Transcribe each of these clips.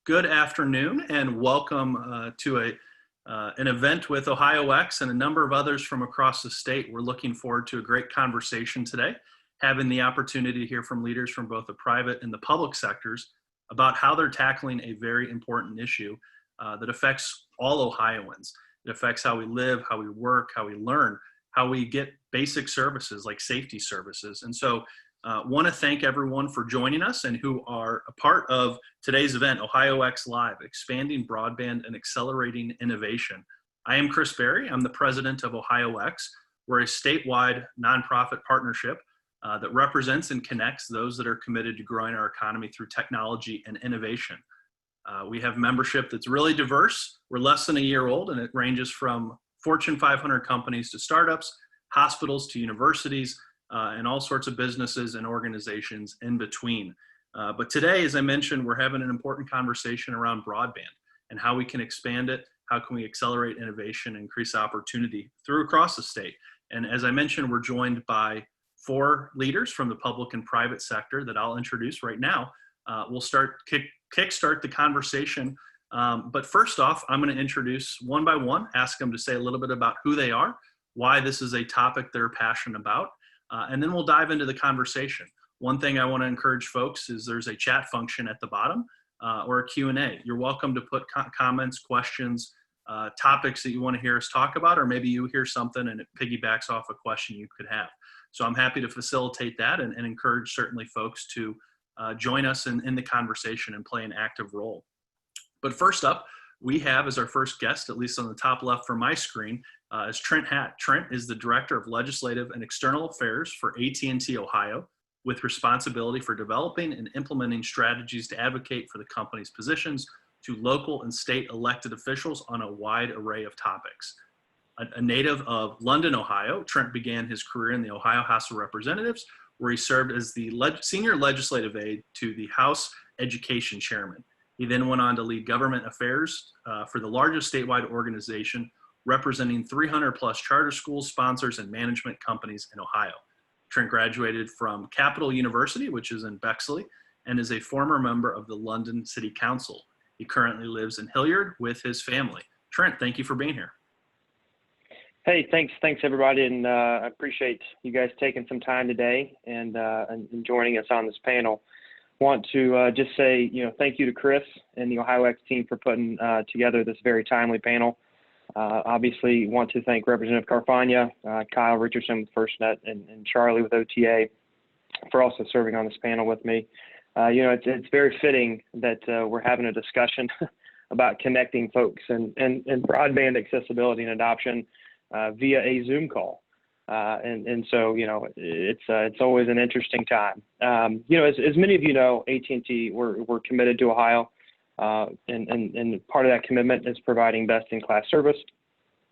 Good afternoon and welcome to an event with OhioX and a number of others from across the state. We're looking forward to a great conversation today, having the opportunity to hear from leaders from both the private and the public sectors about how they're tackling a very important issue that affects all Ohioans. It affects how we live, how we work, how we learn, how we get basic services like safety services. And so want to thank everyone for joining us and who are a part of today's event, OhioX Live, Expanding Broadband and Accelerating Innovation. I am Chris Berry. I'm the president of OhioX. We're a statewide nonprofit partnership that represents and connects those that are committed to growing our economy through technology and innovation. We have membership that's really diverse. We're less than a year old, and it ranges from Fortune 500 companies to startups, hospitals to universities, and all sorts of businesses and organizations in between. But today, as I mentioned, we're having an important conversation around broadband and how we can expand it, how can we accelerate innovation, increase opportunity across the state. And as I mentioned, we're joined by 4 leaders from the public and private sector that I'll introduce right now. We'll kickstart the conversation. But first off, I'm going to introduce one by one, ask them to say a little bit about who they are, why this is a topic they're passionate about, and then we'll dive into the conversation. One thing I want to encourage folks is there's a chat function at the bottom or a Q&A. You're welcome to put comments, questions, topics that you want to hear us talk about, or maybe you hear something and it piggybacks off a question you could have. So I'm happy to facilitate that and encourage certainly folks to join us in the conversation and play an active role. But first up, we have as our first guest, at least on the top left from my screen, is Trint Hatt. Trint is the Director of Legislative and External Affairs for AT&T Ohio, with responsibility for developing and implementing strategies to advocate for the company's positions to local and state elected officials on a wide array of topics. A native of London, Ohio, Trint began his career in the Ohio House of Representatives, where he served as the senior legislative aide to the House Education Chairman. He then went on to lead government affairs for the largest statewide organization, representing 300 plus charter schools, sponsors, and management companies in Ohio. Trint graduated from Capital University, which is in Bexley, and is a former member of the London City Council. He currently lives in Hilliard with his family. Trint, thank you for being here. Hey, thanks everybody, and I appreciate you guys taking some time today and joining us on this panel. Want to just say, thank you to Chris and the OhioX team for putting together this very timely panel. Obviously, want to thank Representative Carfagna, Kyle Richardson with FirstNet, and Charley with OTA for also serving on this panel with me. It's very fitting that we're having a discussion about connecting folks and broadband accessibility and adoption via a Zoom call. So it's always an interesting time. As many of you know, AT&T, we're committed to Ohio. And part of that commitment is providing best-in-class service,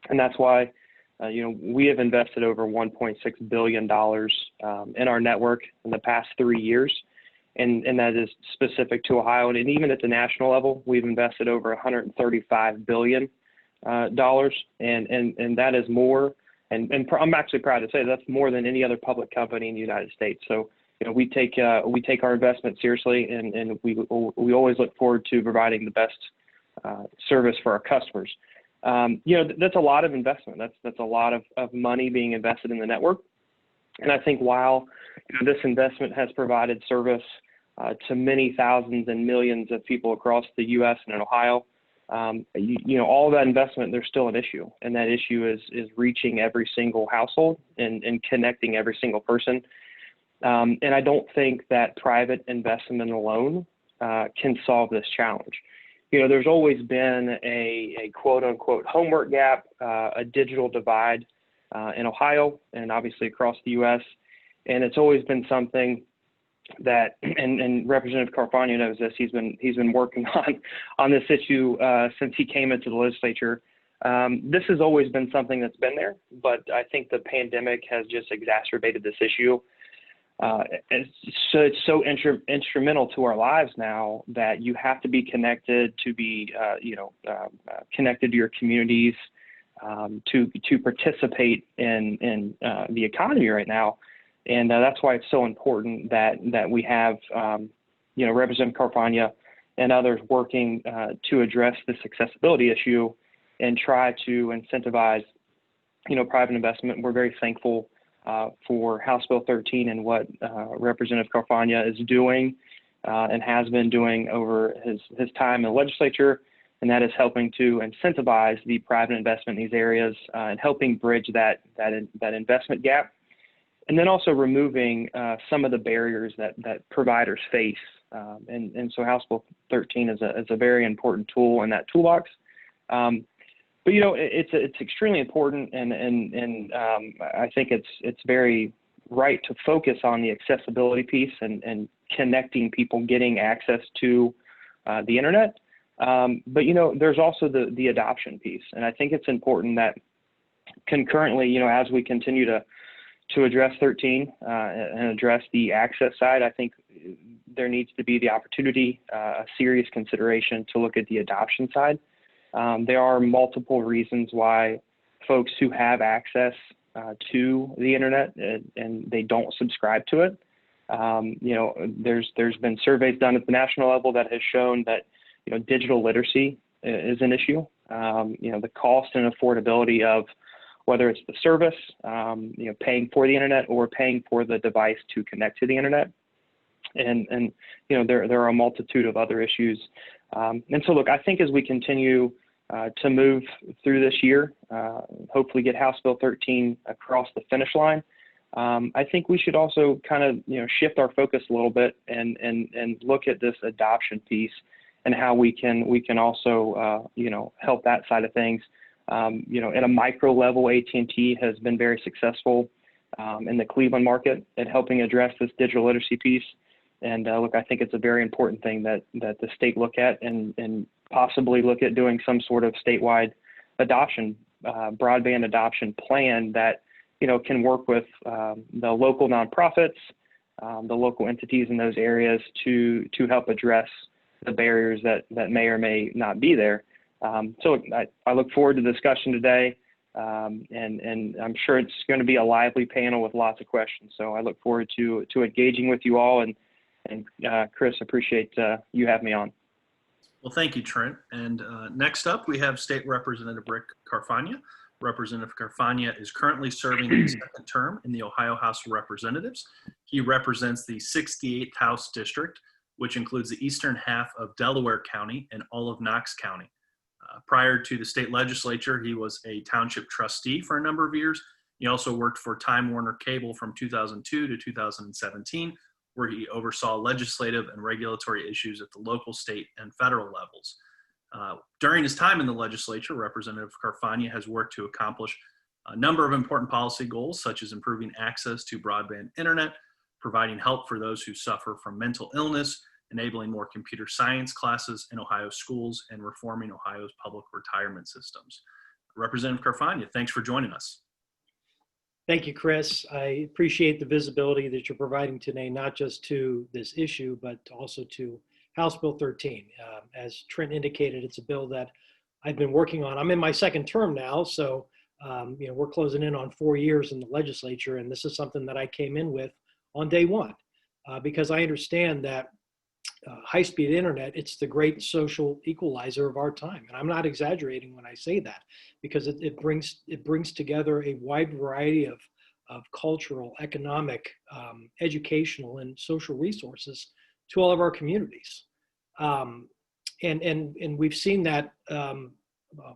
and that's why we have invested over $1.6 billion in our network in the past 3 years, and that is specific to Ohio. And even at the national level, we've invested over $135 billion, and that is more. And I'm actually proud to say that's more than any other public company in the United States. So. We take our investment seriously, and we always look forward to providing the best service for our customers. That's a lot of investment. That's a lot of money being invested in the network. And I think while this investment has provided service to many thousands and millions of people across the U.S. and in Ohio, all of that investment, there's still an issue, and that issue is reaching every single household and connecting every single person. And I don't think that private investment alone can solve this challenge. There's always been a quote unquote homework gap, a digital divide in Ohio and obviously across the U.S. And it's always been something that, and Representative Carfagna knows this, he's been working on this issue since he came into the legislature. This has always been something that's been there, but I think the pandemic has just exacerbated this issue. It's so instrumental to our lives now that you have to be connected to be, connected to your communities, to participate in the economy right now. And that's why it's so important that we have, Representative Carfagna and others working to address this accessibility issue and try to incentivize, private investment. We're very thankful for House Bill 13 and what Representative Carfagna is doing and has been doing over his time in the legislature, and that is helping to incentivize the private investment in these areas and helping bridge that investment gap, and then also removing some of the barriers that providers face. And so House Bill 13 is a very important tool in that toolbox. But it's extremely important, and I think it's very right to focus on the accessibility piece and connecting people, getting access to the internet. But there's also the adoption piece, and I think it's important that concurrently, as we continue to address 13 and address the access side, I think there needs to be the opportunity, a serious consideration to look at the adoption side. There are multiple reasons why folks who have access to the internet and they don't subscribe to it. There's been surveys done at the national level that has shown that digital literacy is an issue. The cost and affordability of whether it's the service, paying for the internet or paying for the device to connect to the internet, and there are a multitude of other issues. And so look, I think as we continue to move through this year, hopefully get House Bill 13 across the finish line, I think we should also kind of shift our focus a little bit and look at this adoption piece and how we can also help that side of things. At a micro level, AT&T has been very successful in the Cleveland market at helping address this digital literacy piece. And look, I think it's a very important thing that the state look at and possibly look at doing some sort of statewide adoption, broadband adoption plan that can work with the local nonprofits, the local entities in those areas to help address the barriers that may or may not be there. So I look forward to the discussion today, and I'm sure it's going to be a lively panel with lots of questions. So I look forward to engaging with you all, and Chris, appreciate you having me on. Well, thank you, Trent. And next up, we have State Representative Rick Carfagna. Representative Carfagna is currently serving his second term in the Ohio House of Representatives. He represents the 68th House District, which includes the eastern half of Delaware County and all of Knox County. Prior to the state legislature, he was a township trustee for a number of years. He also worked for Time Warner Cable from 2002 to 2017, where he oversaw legislative and regulatory issues at the local, state, and federal levels. During his time in the legislature, Representative Carfagna has worked to accomplish a number of important policy goals, such as improving access to broadband internet, providing help for those who suffer from mental illness, enabling more computer science classes in Ohio schools, and reforming Ohio's public retirement systems. Representative Carfagna, thanks for joining us. Thank you, Chris. I appreciate the visibility that you're providing today, not just to this issue, but also to House Bill 13. As Trent indicated, it's a bill that I've been working on. I'm in my second term now, so we're closing in on 4 years in the legislature, and this is something that I came in with on day one, because I understand that high-speed internet, it's the great social equalizer of our time. And I'm not exaggerating when I say that, because it brings together a wide variety of cultural, economic, educational, and social resources to all of our communities. And we've seen that,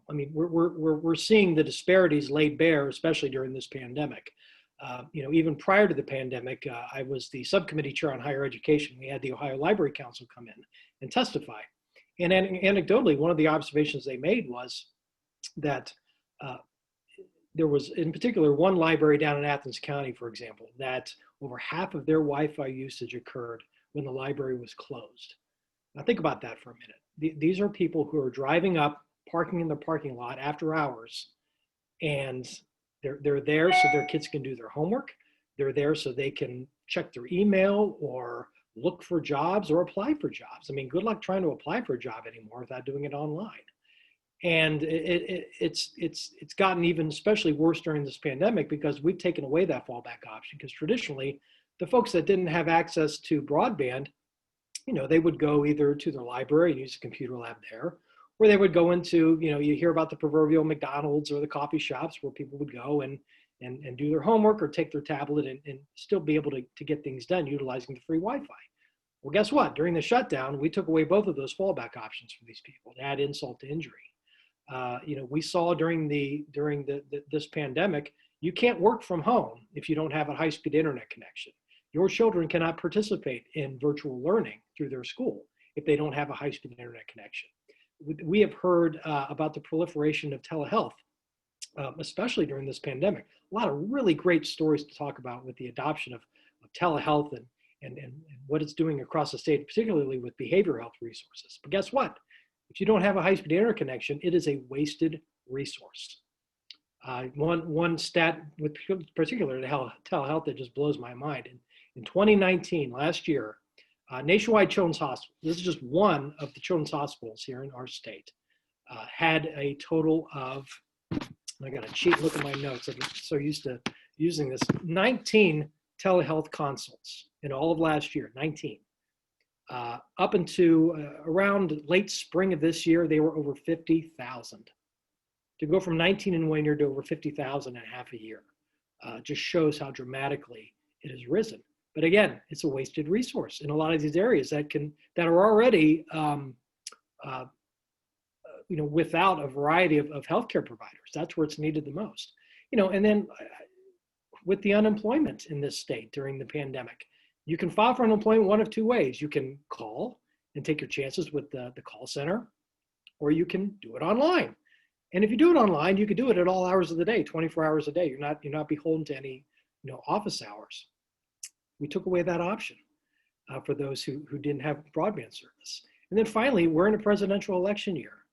we're seeing the disparities laid bare, especially during this pandemic. Even prior to the pandemic, I was the subcommittee chair on higher education. We had the Ohio Library Council come in and testify. And anecdotally, one of the observations they made was that there was, in particular, one library down in Athens County, for example, that over half of their Wi-Fi usage occurred when the library was closed. Now think about that for a minute. These are people who are driving up, parking in the parking lot after hours, and they're there so their kids can do their homework. They're there so they can check their email or look for jobs or apply for jobs. I mean, good luck trying to apply for a job anymore without doing it online. And it's gotten even especially worse during this pandemic, because we've taken away that fallback option. Because traditionally, the folks that didn't have access to broadband, they would go either to their library and use a computer lab there, or they would go into, you hear about the proverbial McDonald's or the coffee shops where people would go and do their homework or take their tablet and still be able to get things done utilizing the free Wi-Fi. Well, guess what? During the shutdown, we took away both of those fallback options for these people to add insult to injury. We saw during this pandemic, you can't work from home if you don't have a high-speed internet connection. Your children cannot participate in virtual learning through their school if they don't have a high-speed internet connection. We have heard about the proliferation of telehealth, especially during this pandemic. A lot of really great stories to talk about with the adoption of telehealth and what it's doing across the state, particularly with behavioral health resources. But guess what? If you don't have a high-speed internet connection, it is a wasted resource. One stat with particular to telehealth that just blows my mind. In 2019, last year, nationwide children's hospital, this is just one of the children's hospitals here in our state, had a total of, I got to cheat, look at my notes, I'm so used to using this, 19 telehealth consults in all of last year, 19. Up into around late spring of this year, they were over 50,000. To go from 19 in 1 year to over 50,000 in half a year just shows how dramatically it has risen. But again, it's a wasted resource in a lot of these areas that are already without a variety of healthcare providers. That's where it's needed the most. And then with the unemployment in this state during the pandemic, you can file for unemployment one of two ways. You can call and take your chances with the call center, or you can do it online. And if you do it online, you can do it at all hours of the day, 24 hours a day. You're not beholden to any office hours. We took away that option for those who didn't have broadband service. And then finally, we're in a presidential election year.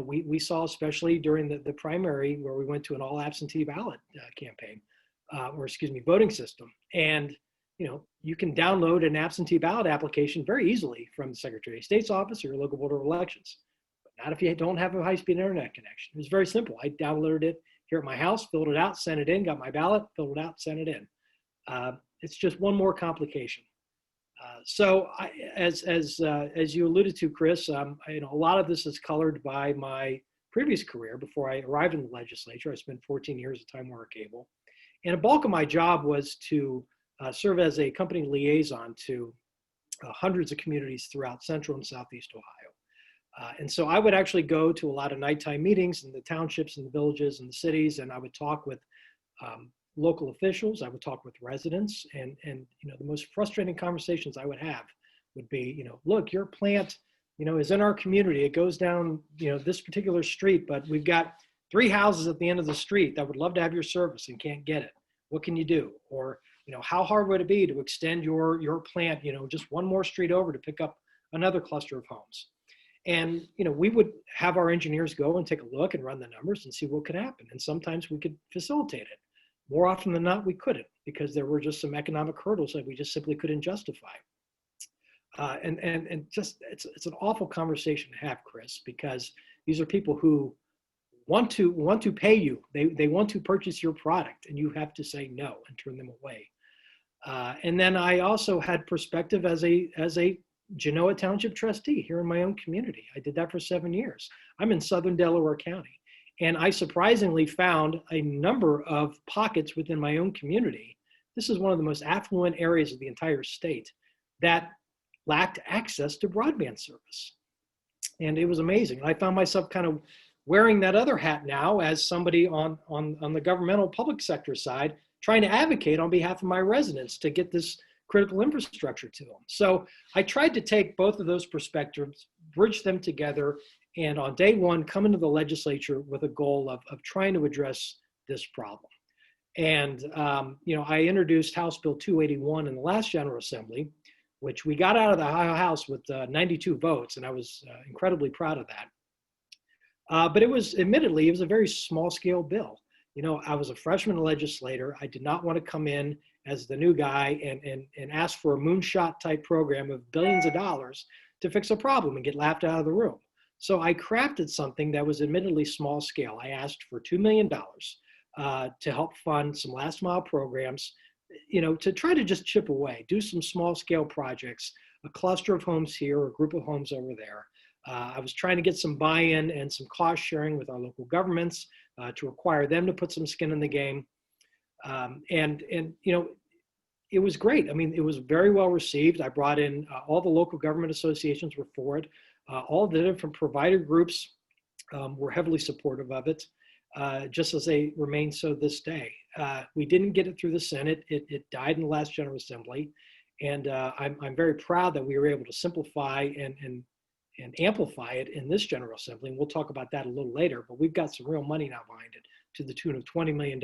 We saw, especially during the primary, where we went to an all absentee ballot campaign, voting system. And you can download an absentee ballot application very easily from the Secretary of State's office or your local board of elections. But not if you don't have a high-speed internet connection. It was very simple. I downloaded it here at my house, filled it out, sent it in, got my ballot, filled it out, sent it in. It's just one more complication. As you alluded to, Chris, a lot of this is colored by my previous career. Before I arrived in the legislature, I spent 14 years at Time Warner Cable, and a bulk of my job was to serve as a company liaison to hundreds of communities throughout Central and Southeast Ohio. And so I would actually go to a lot of nighttime meetings in the townships and the villages and the cities, and I would talk with local officials. I would talk with residents, and the most frustrating conversations I would have would be, look, your plant, is in our community. It goes down, this particular street, but we've got 3 houses at the end of the street that would love to have your service and can't get it. What can you do? Or, how hard would it be to extend your plant, just one more street over to pick up another cluster of homes? And, we would have our engineers go and take a look and run the numbers and see what could happen. And sometimes we could facilitate it. More often than not, we couldn't, because there were just some economic hurdles that we just simply couldn't justify. And just, it's an awful conversation to have, Chris, because these are people who want to pay you. They want to purchase your product, and you have to say no and turn them away. And then I also had perspective as a Genoa Township trustee here in my own community. I did that for 7 years. I'm in Southern Delaware County. And I surprisingly found a number of pockets within my own community. This is one of the most affluent areas of the entire state that lacked access to broadband service. And it was amazing. And I found myself kind of wearing that other hat now as somebody on the governmental public sector side, trying to advocate on behalf of my residents to get this critical infrastructure to them. So I tried to take both of those perspectives, bridge them together, and on day one, come into the legislature with a goal of trying to address this problem. And, I introduced House Bill 281 in the last General Assembly, which we got out of the Ohio House with 92 votes, and I was incredibly proud of that. But it was a very small scale bill. I was a freshman legislator. I did not want to come in as the new guy and ask for a moonshot type program of billions of dollars to fix a problem and get laughed out of the room. So I crafted something that was admittedly small scale. I asked for $2 million to help fund some last mile programs, to try to just chip away, do some small scale projects a cluster of homes here or a group of homes over there. I was trying to get some buy-in and some cost sharing with our local governments to require them to put some skin in the game. And you know, it was great. I mean, it was very well received. I brought in all the local government associations were for it. All the different provider groups were heavily supportive of it, just as they remain so this day. We didn't get it through the Senate. It died in the last General Assembly. And I'm very proud that we were able to simplify and amplify it in this General Assembly. And we'll talk about that a little later, but we've got some real money now behind it to the tune of $20 million.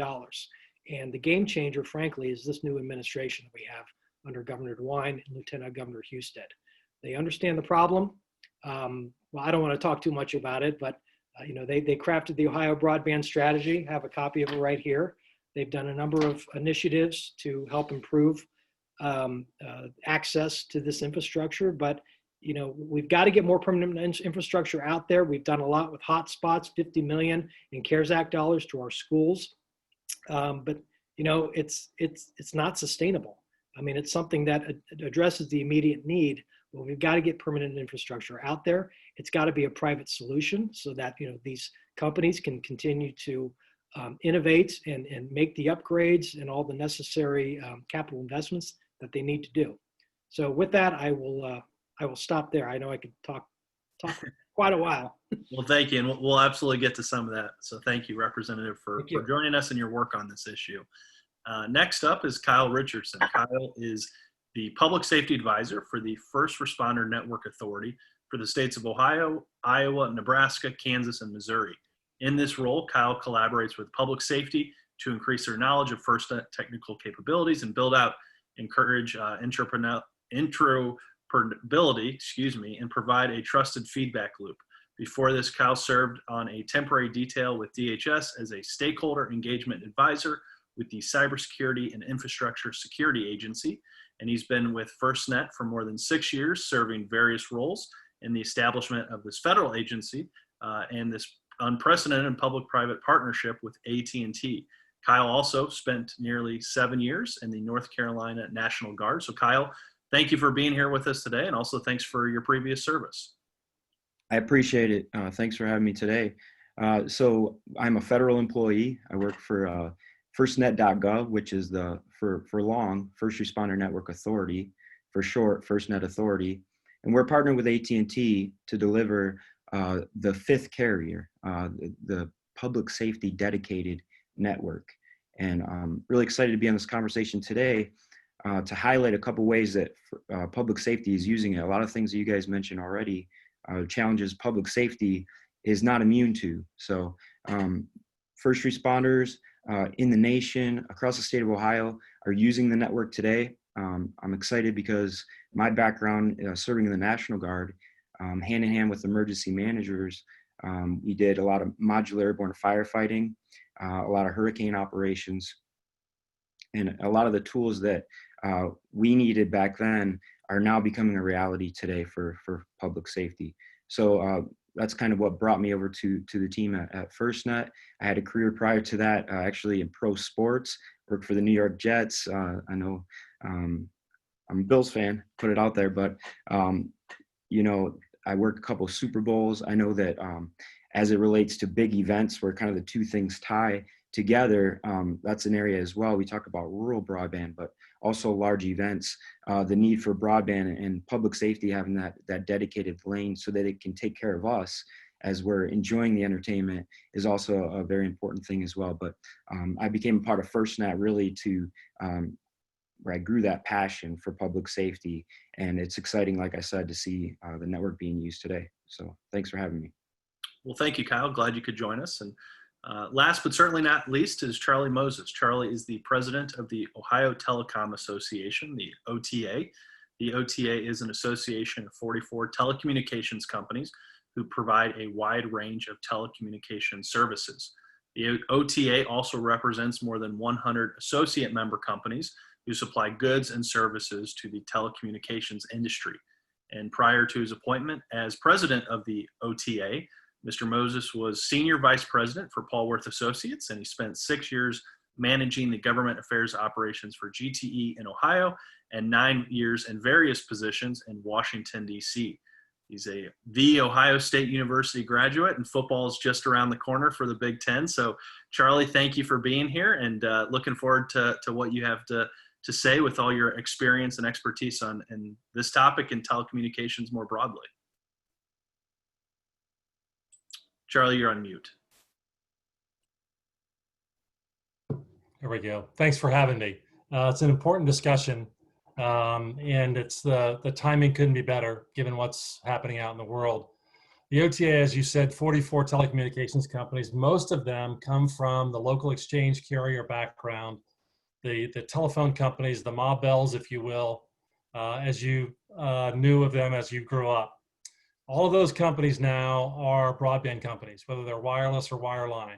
And the game changer, frankly, is this new administration that we have under Governor DeWine and Lieutenant Governor Husted. They understand the problem. Well, I don't want to talk too much about it, but you know, they crafted the Ohio Broadband strategy. I have a copy of it right here. They've done a number of initiatives to help improve access to this infrastructure, but you know, we've got to get more permanent infrastructure out there. We've done a lot with hotspots, 50 million in CARES Act dollars to our schools. But you know, it's not sustainable. I mean, it's something that addresses the immediate need. Well, we've got to get permanent infrastructure out there. It's got to be a private solution so that, you know, these companies can continue to innovate and make the upgrades and all the necessary capital investments that they need to do. So with that, I will stop there. I know I could talk for quite a while. Well, thank you. And we'll absolutely get to some of that. So thank you, Representative, for joining us in your work on this issue. Next up is Kyle Richardson. Kyle is the Public Safety Advisor for the First Responder Network Authority for the states of Ohio, Iowa, Nebraska, Kansas, and Missouri. In this role, Kyle collaborates with public safety to increase their knowledge of FirstNet technical capabilities and encourage interoperability, and provide a trusted feedback loop. Before this, Kyle served on a temporary detail with DHS as a stakeholder engagement advisor with the Cybersecurity and Infrastructure Security Agency, and he's been with FirstNet for more than 6 years, serving various roles in the establishment of this federal agency and this unprecedented public-private partnership with AT&T. Kyle also spent nearly 7 years in the North Carolina National Guard. So Kyle, thank you for being here with us today, and also thanks for your previous service. I appreciate it. Thanks for having me today. So I'm a federal employee. I work for FirstNet.gov, which is for long, First Responder Network Authority, for short, FirstNet Authority. And we're partnered with AT&T to deliver the fifth carrier, the public safety dedicated network. And I'm really excited to be on this conversation today to highlight a couple ways that public safety is using it. A lot of things that you guys mentioned already, challenges public safety is not immune to. So first responders in the nation, across the state of Ohio, are using the network today. I'm excited because my background serving in the National Guard, hand in hand with emergency managers, we did a lot of modular airborne firefighting, a lot of hurricane operations, and a lot of the tools that we needed back then are now becoming a reality today for public safety. So that's kind of what brought me over to the team at FirstNet. I had a career prior to that, actually in pro sports, worked for the New York Jets. I know I'm a Bills fan, put it out there, but you know, I worked a couple of Super Bowls. I know that as it relates to big events where kind of the two things tie together, that's an area as well. We talk about rural broadband, but also large events, the need for broadband and public safety having that dedicated lane so that it can take care of us as we're enjoying the entertainment is also a very important thing as well. But I became a part of FirstNet really to where I grew that passion for public safety. And it's exciting, like I said, to see the network being used today. So thanks for having me. Well, thank you, Kyle. Glad you could join us. And last but certainly not least is Charley Moses. Charley is the president of the Ohio Telecom Association, the OTA. The OTA is an association of 44 telecommunications companies who provide a wide range of telecommunication services. The OTA also represents more than 100 associate member companies who supply goods and services to the telecommunications industry. And prior to his appointment as president of the OTA, Mr. Moses was senior vice president for Paul Worth Associates, and he spent 6 years managing the government affairs operations for GTE in Ohio, and 9 years in various positions in Washington, D.C. He's the Ohio State University graduate, and football is just around the corner for the Big Ten. So, Charley, thank you for being here, and looking forward to what you have to say with all your experience and expertise on this topic and telecommunications more broadly. Charley, you're on mute. There we go. Thanks for having me. It's an important discussion, and it's the timing couldn't be better given what's happening out in the world. The OTA, as you said, 44 telecommunications companies. Most of them come from the local exchange carrier background, the telephone companies, the Ma Bells, if you will, as you knew of them as you grew up. All of those companies now are broadband companies, whether they're wireless or wireline.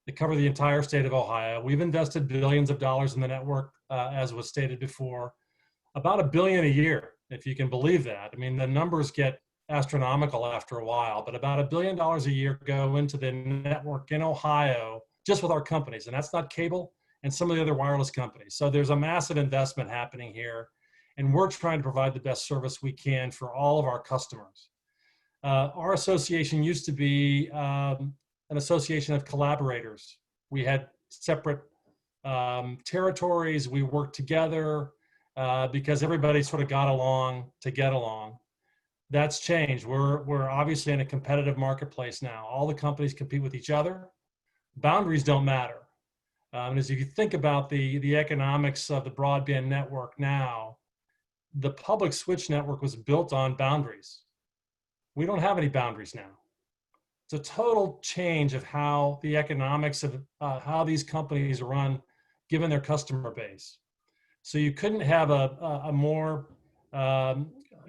They cover the entire state of Ohio. We've invested billions of dollars in the network, as was stated before, about $1 billion a year, if you can believe that. I mean, the numbers get astronomical after a while, but about $1 billion a year go into the network in Ohio, just with our companies, and that's not cable and some of the other wireless companies. So there's a massive investment happening here, and we're trying to provide the best service we can for all of our customers. Our association used to be an association of collaborators. We had separate territories. We worked together because everybody sort of got along to get along. That's changed. We're obviously in a competitive marketplace now. All the companies compete with each other. Boundaries don't matter. And as you think about the economics of the broadband network now, the public switch network was built on boundaries. We don't have any boundaries now. It's a total change of how the economics of how these companies run, given their customer base. So you couldn't have a more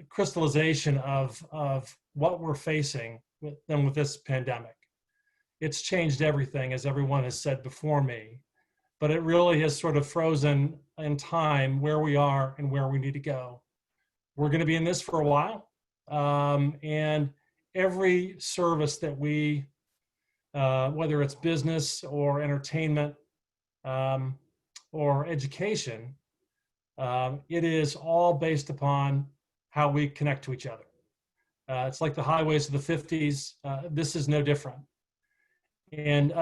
crystallization of what we're facing than with this pandemic. It's changed everything, as everyone has said before me, but it really has sort of frozen in time where we are and where we need to go. We're going to be in this for a while, and every service that we, whether it's business or entertainment or education, it is all based upon how we connect to each other. It's like the highways of the 50s. This is no different. And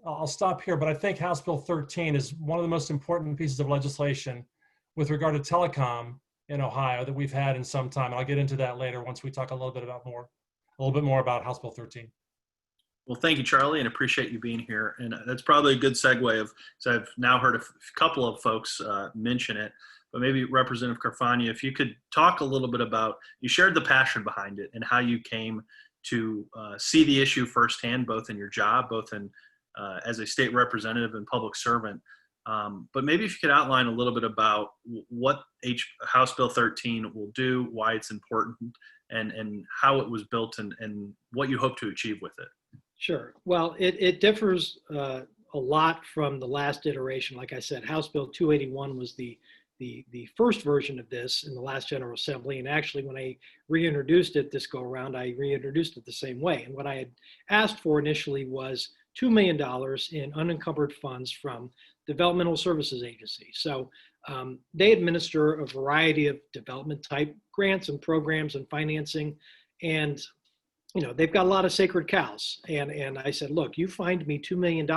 I'll stop here, but I think House Bill 13 is one of the most important pieces of legislation with regard to telecom in Ohio that we've had in some time. And I'll get into that later once we talk a little bit more about House Bill 13. Well, thank you, Charley, and appreciate you being here. And that's probably a good segue so I've now heard a couple of folks mention it, but maybe Representative Carfagna, if you could talk a little bit about, you shared the passion behind it and how you came to see the issue firsthand, both in your job, both in as a state representative and public servant. But maybe if you could outline a little bit about what House Bill 13 will do, why it's important, and how it was built, and what you hope to achieve with it. Sure. Well, it differs a lot from the last iteration. Like I said, House Bill 281 was the first version of this in the last General Assembly. And actually, when I reintroduced it this go around, I reintroduced it the same way. And what I had asked for initially was $2 million in unencumbered funds from Developmental Services Agency. So they administer a variety of development type grants and programs and financing. And they've got a lot of sacred cows. And I said, look, you find me $2 million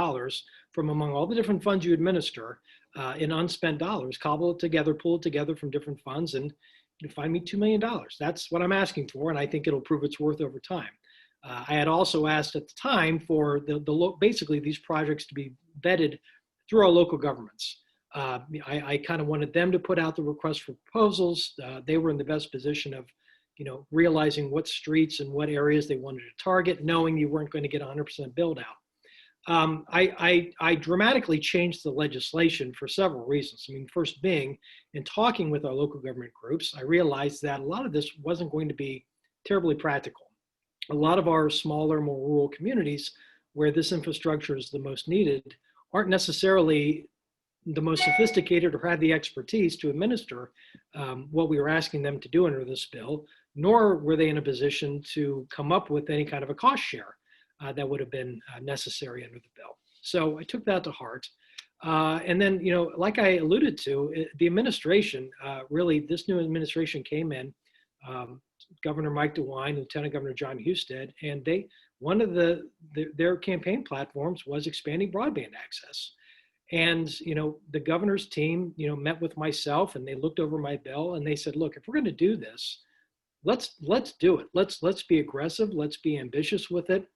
from among all the different funds you administer in unspent dollars, cobble it together, pull it together from different funds, and you find me $2 million. That's what I'm asking for, and I think it'll prove its worth over time. I had also asked at the time for basically these projects to be vetted through our local governments. I kind of wanted them to put out the request for proposals. They were in the best position of realizing what streets and what areas they wanted to target, knowing you weren't going to get 100% build out. I dramatically changed the legislation for several reasons. I mean, first being, in talking with our local government groups, I realized that a lot of this wasn't going to be terribly practical. A lot of our smaller, more rural communities where this infrastructure is the most needed aren't necessarily the most sophisticated or have the expertise to administer what we were asking them to do under this bill, nor were they in a position to come up with any kind of a cost share that would have been necessary under the bill. So I took that to heart. And then, like I alluded to, the administration, really, this new administration came in, Governor Mike DeWine, Lieutenant Governor John Husted, and one of their campaign platforms was expanding broadband access. And, the governor's team, met with myself, and they looked over my bill and they said, look, if we're going to do this, let's do it. Let's be aggressive. Let's be ambitious with it.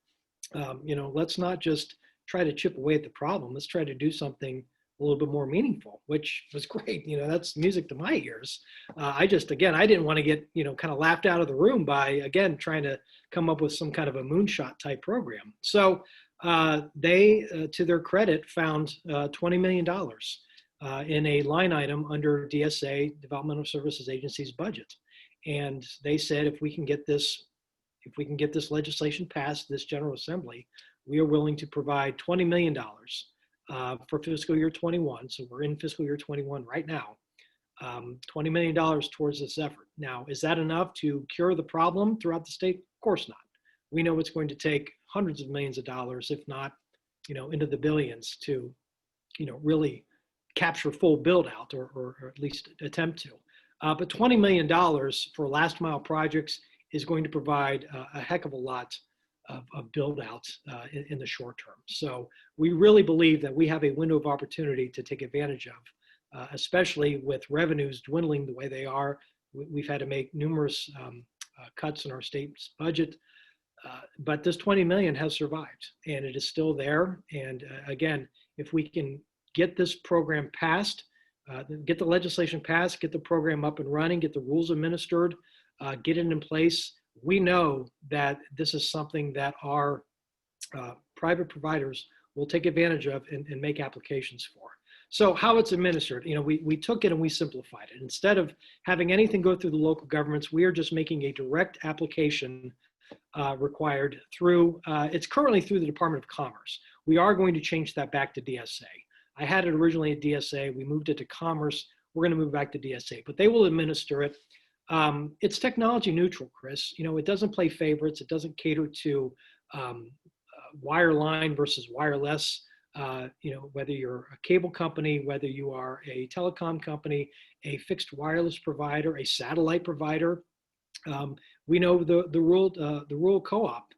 Let's not just try to chip away at the problem. Let's try to do something a little bit more meaningful, which was great. That's music to my ears. I didn't want to get, kind of laughed out of the room by, again, trying to come up with some kind of a moonshot type program. So they, to their credit, found $20 million in a line item under DSA, Developmental Services Agency's budget. And they said, if we can get this legislation passed, this General Assembly, we are willing to provide $20 million for fiscal year 21. So we're in fiscal year 21 right now. $20 million towards this effort. Now, is that enough to cure the problem throughout the state? Of course not. We know it's going to take hundreds of millions of dollars, if not, into the billions to, really capture full build out or at least attempt to. But $20 million for last mile projects is going to provide a heck of a lot of build out in the short term. So we really believe that we have a window of opportunity to take advantage of, especially with revenues dwindling the way they are. We've had to make numerous cuts in our state's budget, but this 20 million has survived and it is still there. And again, if we can get this program passed, get the legislation passed, get the program up and running, get the rules administered, get it in place, we know that this is something that our private providers will take advantage of and make applications for. So how it's administered, we took it and we simplified it. Instead of having anything go through the local governments, we are just making a direct application required through, it's currently through the Department of Commerce. We are going to change that back to DSA. I had it originally at DSA, we moved it to Commerce, we're gonna move back to DSA, but they will administer it. It's technology neutral, Chris. It doesn't play favorites. It doesn't cater to wireline versus wireless. Whether you're a cable company, whether you are a telecom company, a fixed wireless provider, a satellite provider. We know the rural co-op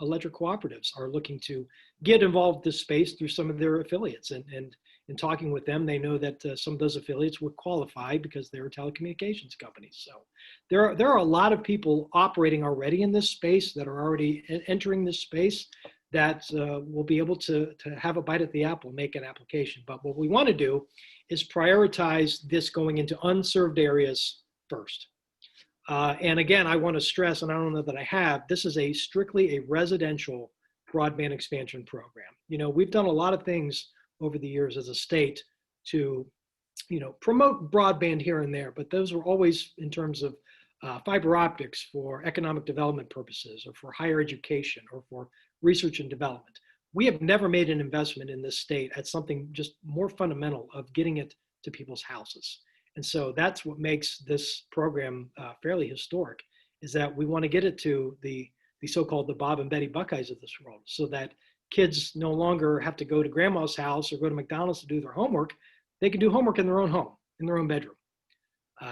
electric cooperatives are looking to get involved in this space through some of their affiliates. And in talking with them, they know that some of those affiliates would qualify because they're telecommunications companies. So there are a lot of people operating already in this space that are already entering this space that will be able to have a bite at the apple, make an application. But what we want to do is prioritize this going into unserved areas first. And again, I want to stress, and I don't know that I have, this is strictly a residential broadband expansion program. We've done a lot of things over the years as a state to, promote broadband here and there, but those were always in terms of fiber optics for economic development purposes or for higher education or for research and development. We have never made an investment in this state at something just more fundamental of getting it to people's houses. And so that's what makes this program fairly historic, is that we want to get it to the so-called the Bob and Betty Buckeyes of this world, so that kids no longer have to go to grandma's house or go to McDonald's to do their homework. They can do homework in their own home, in their own bedroom.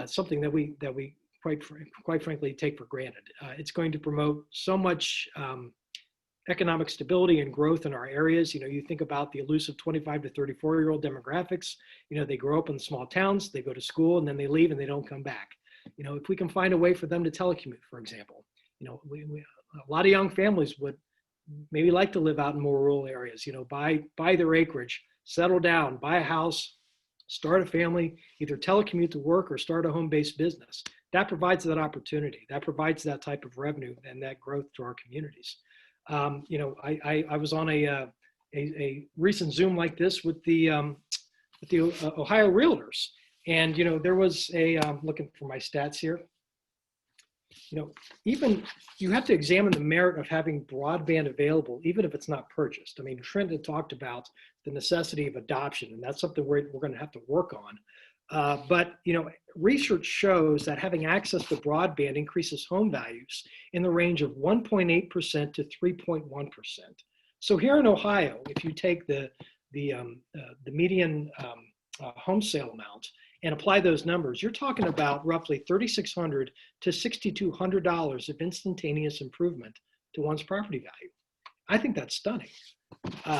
Something that we quite frankly take for granted. It's going to promote so much economic stability and growth in our areas. You think about the elusive 25 to 34-year-old demographics. They grow up in small towns, they go to school, and then they leave and they don't come back. If we can find a way for them to telecommute, for example, a lot of young families would maybe like to live out in more rural areas, buy their acreage, settle down, buy a house, start a family, either telecommute to work or start a home-based business. That provides that opportunity. That provides that type of revenue and that growth to our communities. I was on a recent Zoom like this with the Ohio Realtors, and there was I'm looking for my stats here. Even you have to examine the merit of having broadband available, even if it's not purchased. I mean, Trint had talked about the necessity of adoption, and that's something we're going to have to work on. But research shows that having access to broadband increases home values in the range of 1.8% to 3.1%. So here in Ohio, if you take the the median home sale amount and apply those numbers, you're talking about roughly $3,600 to $6,200 of instantaneous improvement to one's property value. I think that's stunning.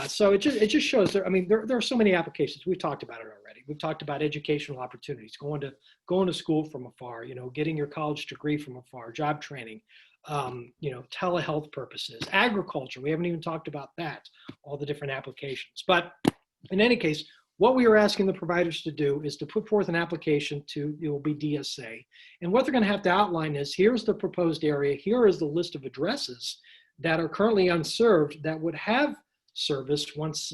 So it just shows there. I mean, there are so many applications. We've talked about it already. We've talked about educational opportunities, going to school from afar, getting your college degree from afar, job training, telehealth purposes, agriculture. We haven't even talked about that, all the different applications. But in any case, what we are asking the providers to do is to put forth an application it will be DSA. And what they're going to have to outline is, here's the proposed area, here is the list of addresses that are currently unserved that would have service once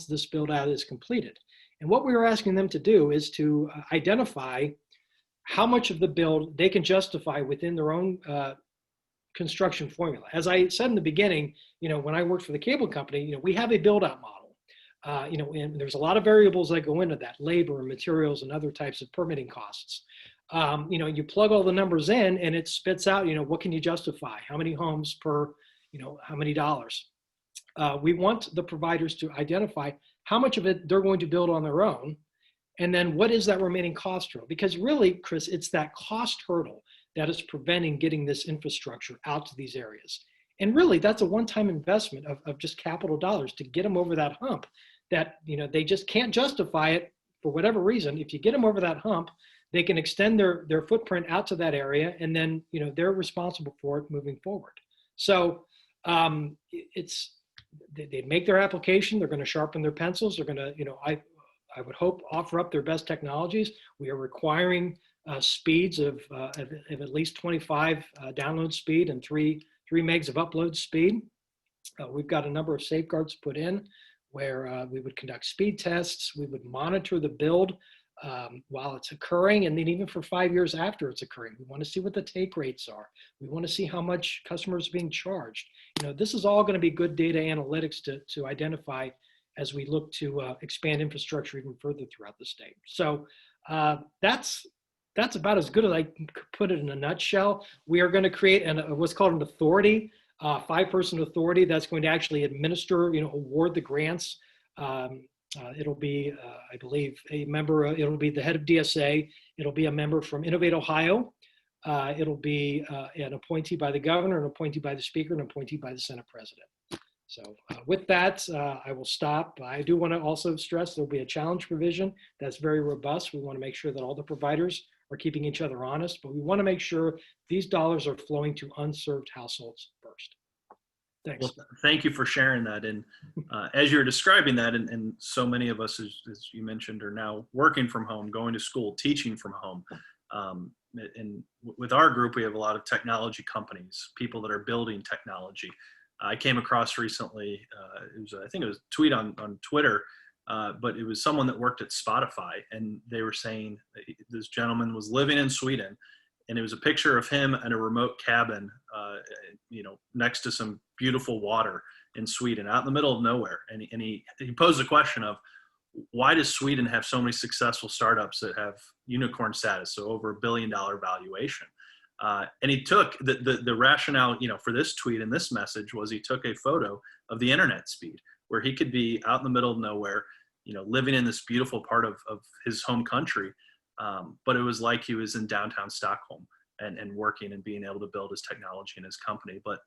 this build out is completed. And what we are asking them to do is to identify how much of the build they can justify within their own construction formula. As I said in the beginning, when I worked for the cable company, we have a build out model. And there's a lot of variables that go into that, labor and materials and other types of permitting costs. You plug all the numbers in and it spits out, what can you justify? How many homes per, how many dollars? We want the providers to identify how much of it they're going to build on their own. And then what is that remaining cost hurdle? Because really, Chris, it's that cost hurdle that is preventing getting this infrastructure out to these areas. And really, that's a one-time investment of just capital dollars to get them over that hump that, they just can't justify it for whatever reason. If you get them over that hump, they can extend their footprint out to that area, and then, they're responsible for it moving forward. So they make their application, they're going to sharpen their pencils, they're going to, I would hope, offer up their best technologies. We are requiring speeds of at least 25 download speed and 3 megs of upload speed. We've got a number of safeguards put in where we would conduct speed tests. We would monitor the build while it's occurring, and then even for 5 years after it's occurring. We want to see what the take rates are. We want to see how much customers are being charged. This is all going to be good data analytics to identify as we look to expand infrastructure even further throughout the state. So that's about as good as I could put it in a nutshell. We are going to create what's called an authority, 5-person authority that's going to actually administer, award the grants. It'll be, I believe, a member, it'll be the head of DSA. It'll be a member from Innovate Ohio. It'll be an appointee by the governor, an appointee by the speaker, and an appointee by the Senate president. So with that, I will stop. I do want to also stress there'll be a challenge provision that's very robust. We want to make sure that all the providers are keeping each other honest, but we want to make sure these dollars are flowing to unserved households first. Thanks. Well, thank you for sharing that. And as you're describing that, and so many of us, as you mentioned, are now working from home, going to school, teaching from home. And with our group, we have a lot of technology companies, people that are building technology. I came across recently, I think it was a tweet on Twitter, but it was someone that worked at Spotify, and they were saying this gentleman was living in Sweden, and it was a picture of him at a remote cabin, next to some beautiful water in Sweden, out in the middle of nowhere. And he posed the question of, why does Sweden have so many successful startups that have unicorn status, so over $1 billion valuation? And he took the rationale, for this tweet and this message was he took a photo of the internet speed, where he could be out in the middle of nowhere, living in this beautiful part of his home country. But it was like he was in downtown Stockholm and working and being able to build his technology in his company. But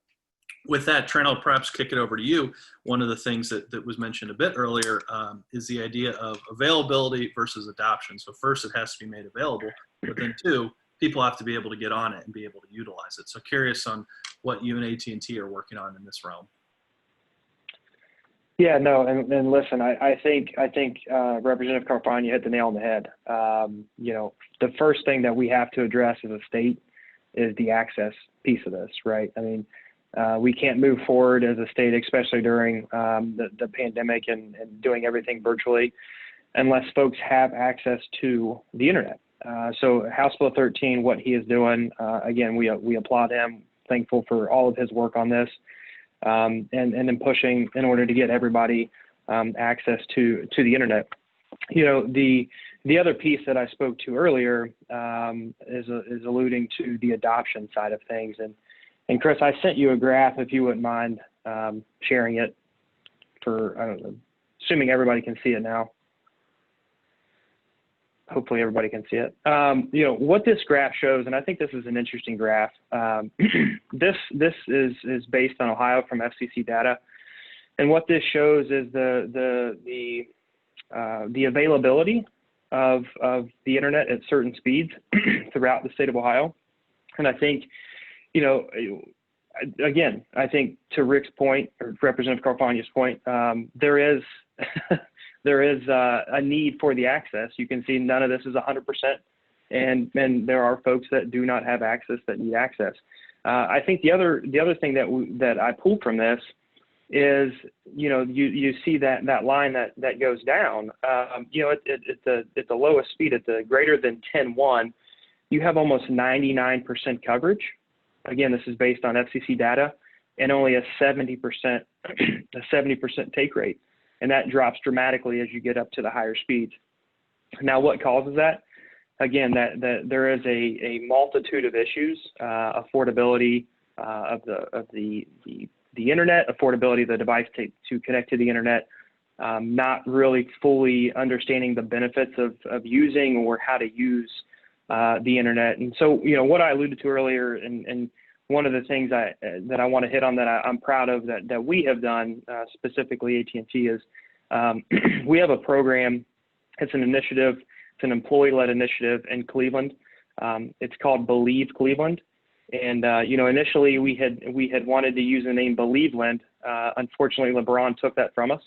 with that, Trent, I'll perhaps kick it over to you. One of the things that was mentioned a bit earlier is the idea of availability versus adoption. So first, it has to be made available, but then 2, people have to be able to get on it and be able to utilize it. So curious on what you and AT&T are working on in this realm. Yeah, no, and listen, I think Representative Carfagna hit the nail on the head. The first thing that we have to address as a state is the access piece of this, right? I mean, we can't move forward as a state, especially during the pandemic and doing everything virtually, unless folks have access to the internet. So House Bill 13, what he is doing, again, we applaud him, thankful for all of his work on this. And then pushing in order to get everybody access to the internet. The other piece that I spoke to earlier is alluding to the adoption side of things. And Chris, I sent you a graph, if you wouldn't mind sharing it for assuming everybody can see it now. Hopefully everybody can see it. What this graph shows, and I think this is an interesting graph. This is based on Ohio from FCC data, and what this shows is the availability of the internet at certain speeds throughout the state of Ohio. And I think, again, I think to Rick's point, or Representative Carfagna's point, there is a need for the access. You can see none of this is 100%, and there are folks that do not have access that need access. I think the other thing that I pulled from this is, you see that line that goes down. At the lowest speed, at the greater than 10.1, you have almost 99% coverage. Again, this is based on FCC data, and only a 70% take rate. And that drops dramatically as you get up to the higher speeds. Now, what causes that? Again, that there is a multitude of issues: affordability of the internet, affordability of the device to connect to the internet, not really fully understanding the benefits of using or how to use the internet. And so, what I alluded to earlier, and one of the things that I want to hit on that I'm proud of that we have done, specifically AT&T, is we have a program. It's an initiative. It's an employee-led initiative in Cleveland. It's called Believe Cleveland. And initially we had wanted to use the name Believeland. Unfortunately, LeBron took that from us,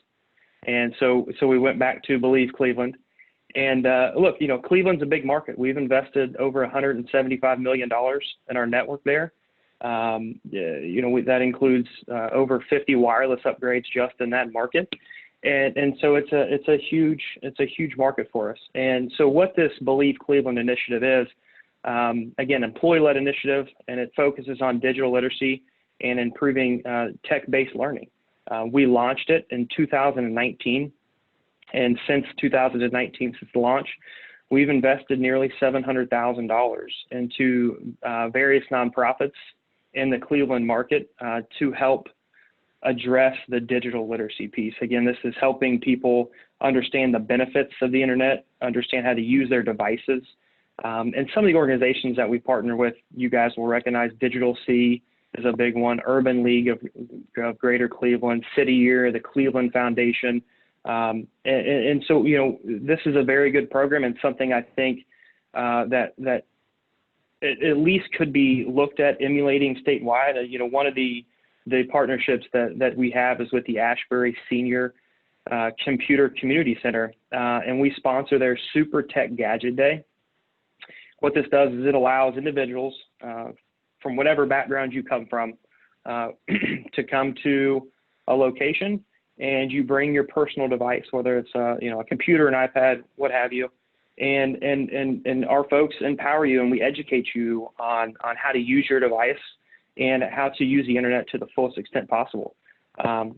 and so we went back to Believe Cleveland. And look, Cleveland's a big market. We've invested over $175 million in our network there. That includes over 50 wireless upgrades just in that market, and so it's a huge market for us. And so what this Believe Cleveland initiative is, again, employee-led initiative, and it focuses on digital literacy and improving tech-based learning. We launched it in 2019, and since 2019, since the launch, we've invested nearly $700,000 into various nonprofits in the Cleveland market to help address the digital literacy piece. Again, this is helping people understand the benefits of the internet, understand how to use their devices. And some of the organizations that we partner with, you guys will recognize. Digital C is a big one, Urban League of Greater Cleveland, City Year, the Cleveland Foundation. And so, this is a very good program, and something I think that it at least could be looked at emulating statewide. One of the partnerships that we have is with the Ashbury Senior Computer Community Center, and we sponsor their Super Tech Gadget Day. What this does is it allows individuals from whatever background you come from to come to a location, and you bring your personal device, whether it's a computer, an iPad, what have you, and our folks empower you, and we educate you on how to use your device and how to use the internet to the fullest extent possible.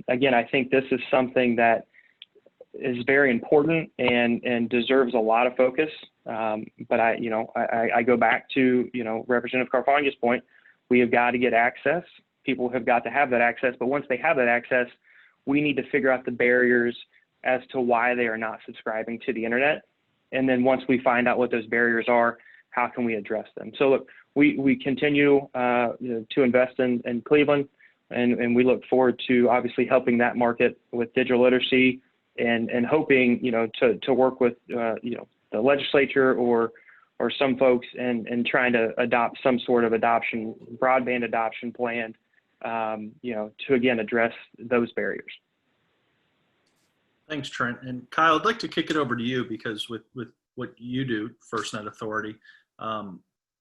Again, I think this is something that is very important and deserves a lot of focus. But I go back to, Representative Carfagna's point. We have got to get access. People have got to have that access. But once they have that access, we need to figure out the barriers as to why they are not subscribing to the internet. And then once we find out what those barriers are, how can we address them? So look, we continue to invest in Cleveland, and we look forward to obviously helping that market with digital literacy, and hoping to work with the legislature or some folks and trying to adopt some sort of broadband adoption plan, to again address those barriers. Thanks, Trent. And Kyle, I'd like to kick it over to you, because with what you do, FirstNet Authority,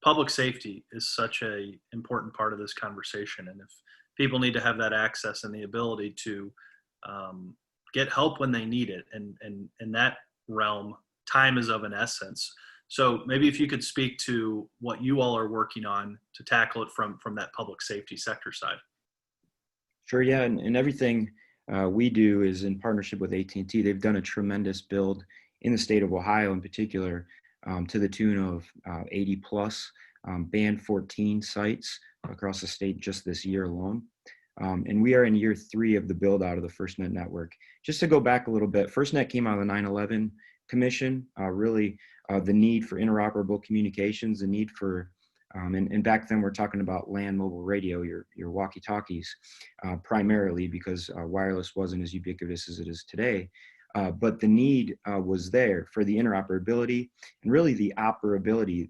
public safety is such an important part of this conversation. And if people need to have that access and the ability to get help when they need it, and in that realm, time is of an essence. So maybe if you could speak to what you all are working on to tackle it from that public safety sector side. Sure, yeah, and everything we do is in partnership with AT&T. They've done a tremendous build in the state of Ohio in particular, to the tune of 80 plus band 14 sites across the state just this year alone. And we are in year 3 of the build out of the FirstNet network. Just to go back a little bit, FirstNet came out of the 9/11 Commission, really the need for interoperable communications, the need for, and back then we're talking about land mobile radio, your walkie-talkies, primarily because wireless wasn't as ubiquitous as it is today. But the need was there for the interoperability and really the operability.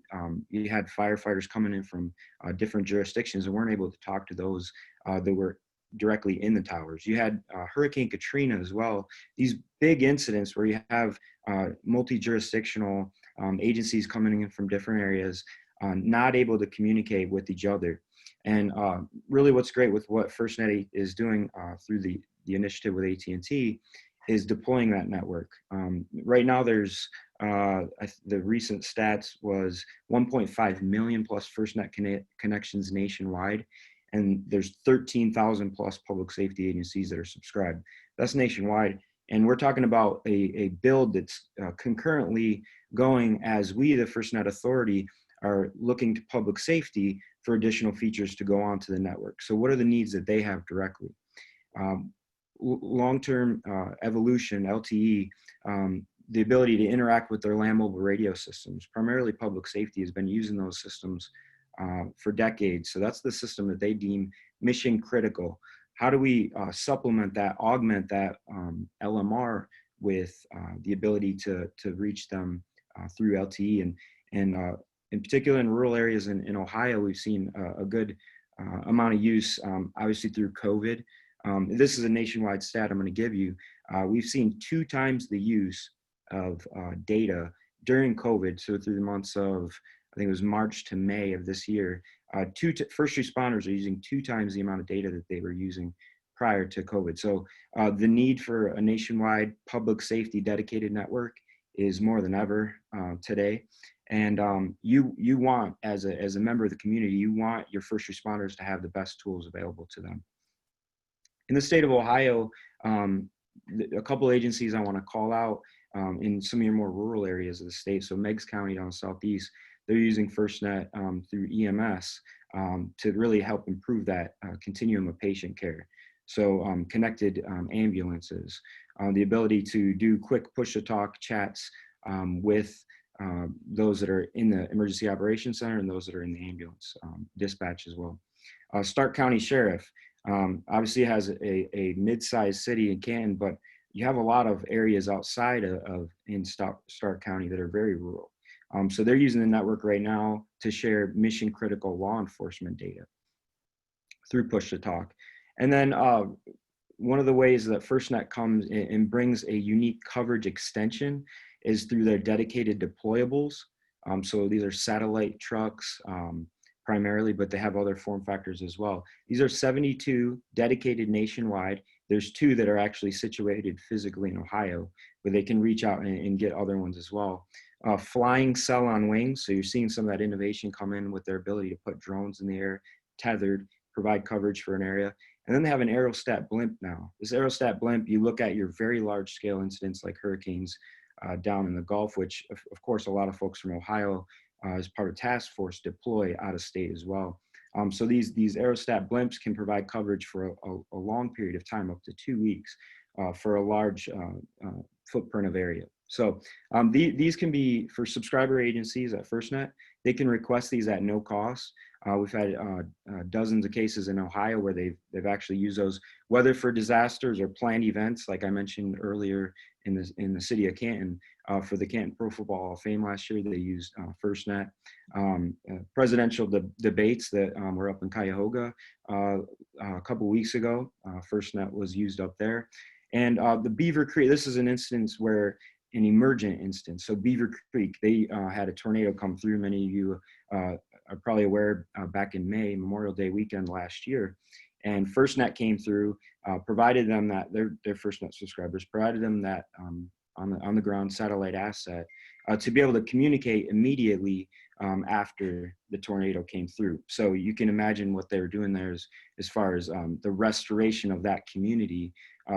You had firefighters coming in from different jurisdictions and weren't able to talk to those that were directly in the towers. You had Hurricane Katrina as well. These big incidents where you have multi-jurisdictional agencies coming in from different areas, not able to communicate with each other. And really what's great with what FirstNet is doing through the initiative with AT&T is deploying that network. Right now there's, the recent stats was 1.5 million plus FirstNet connections nationwide. And there's 13,000 plus public safety agencies that are subscribed. That's nationwide. And we're talking about a build that's concurrently going as we, the FirstNet Authority, are looking to public safety for additional features to go onto the network. So what are the needs that they have directly? Long-term evolution, LTE, the ability to interact with their land mobile radio systems, primarily public safety has been using those systems for decades. So that's the system that they deem mission critical. How do we supplement that, augment that LMR with the ability to reach them through LTE? And in particular in rural areas in Ohio, we've seen a good amount of use, obviously through COVID. This is a nationwide stat I'm going to give you. We've seen 2 times the use of data during COVID. So through the months of, I think it was March to May of this year, first responders are using 2 times the amount of data that they were using prior to COVID. So the need for a nationwide public safety dedicated network is more than ever today. And you want, as a member of the community, you want your first responders to have the best tools available to them. In the state of Ohio, a couple agencies I want to call out in some of your more rural areas of the state. So Meigs County down southeast, they're using FirstNet through EMS to really help improve that continuum of patient care. So connected ambulances, the ability to do quick push-to-talk chats with those that are in the emergency operations center and those that are in the ambulance dispatch as well. Stark County Sheriff obviously has a mid-sized city in Canton, but you have a lot of areas outside in Stark County that are very rural. So they're using the network right now to share mission critical law enforcement data through push-to-talk. And then one of the ways that FirstNet comes and brings a unique coverage extension is through their dedicated deployables. So these are satellite trucks primarily, but they have other form factors as well. These are 72 dedicated nationwide. There's 2 that are actually situated physically in Ohio, but they can reach out and get other ones as well. Flying cell on wings. So you're seeing some of that innovation come in with their ability to put drones in the air, tethered, provide coverage for an area. And then they have an aerostat blimp now. This aerostat blimp, you look at your very large scale incidents like hurricanes down in the Gulf, which of course a lot of folks from Ohio as part of task force deploy out of state as well. So these aerostat blimps can provide coverage for a long period of time, up to 2 weeks, for a large footprint of area. So these can be for subscriber agencies at FirstNet. They can request these at no cost. We've had dozens of cases in Ohio where they've actually used those, whether for disasters or planned events, like I mentioned earlier in the city of Canton. For the Canton Pro Football Hall of Fame last year, they used FirstNet. Presidential debates that were up in Cuyahoga a couple weeks ago, FirstNet was used up there. And the Beaver Creek, this is an instance where an emergent instance. So Beaver Creek, they had a tornado come through. Many of you are probably aware back in May, Memorial Day weekend last year. And FirstNet came through, provided them that, their FirstNet subscribers, provided them that on the ground satellite asset to be able to communicate immediately after the tornado came through. So you can imagine what they were doing there as far as the restoration of that community,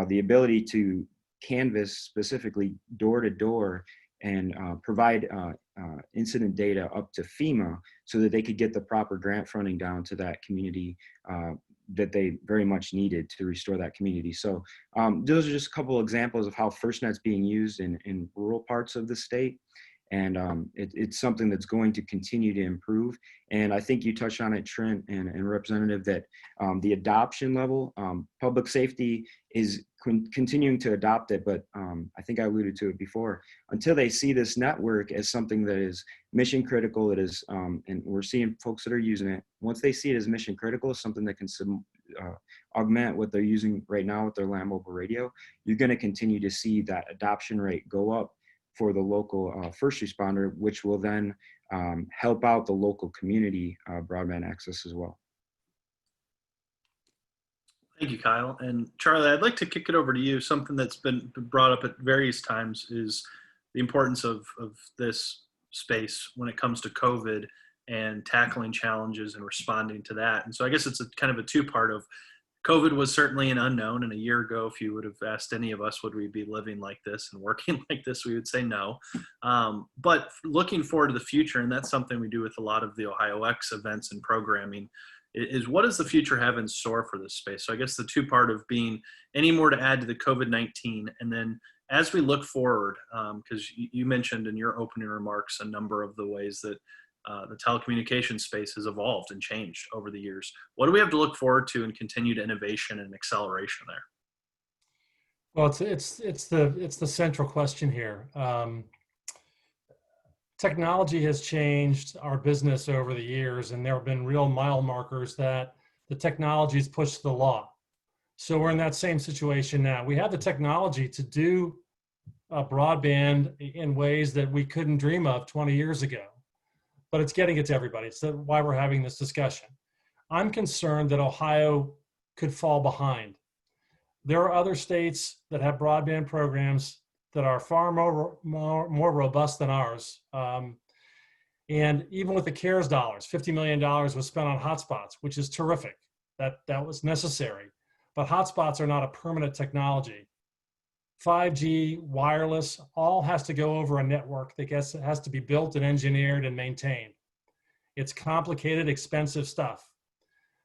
the ability to canvas specifically door to door and provide incident data up to FEMA so that they could get the proper grant funding down to that community that they very much needed to restore that community. So those are just a couple examples of how FirstNet's being used in rural parts of the state. And it's something that's going to continue to improve. And I think you touched on it, Trent and Representative, that the adoption level, public safety is continuing to adopt it, but I think I alluded to it before, until they see this network as something that is mission critical, it is, and we're seeing folks that are using it, once they see it as mission critical, something that can augment what they're using right now with their land mobile radio, you're gonna continue to see that adoption rate go up for the local first responder, which will then help out the local community broadband access as well. Thank you, Kyle. And Charlie, I'd like to kick it over to you. Something that's been brought up at various times is the importance of this space when it comes to COVID and tackling challenges and responding to that. And so I guess it's a kind of a two-part of COVID was certainly an unknown. And a year ago, if you would have asked any of us, would we be living like this and working like this, we would say no. But looking forward to the future, and that's something we do with a lot of the OhioX events and programming, is what does the future have in store for this space? So I guess the two-part of being any more to add to the COVID-19, and then as we look forward, because you mentioned in your opening remarks a number of the ways that the telecommunications space has evolved and changed over the years. What do we have to look forward to in continued innovation and acceleration there? Well, it's the central question here. Technology has changed our business over the years, and there have been real mile markers that the technology has pushed the law. So we're in that same situation now. We have the technology to do broadband in ways that we couldn't dream of 20 years ago, but it's getting it to everybody. It's why we're having this discussion. I'm concerned that Ohio could fall behind. There are other states that have broadband programs that are far more robust than ours. And even with the CARES dollars, $50 million was spent on hotspots, which is terrific. That was necessary. But hotspots are not a permanent technology. 5G, wireless, all has to go over a network that has to be built and engineered and maintained. It's complicated, expensive stuff.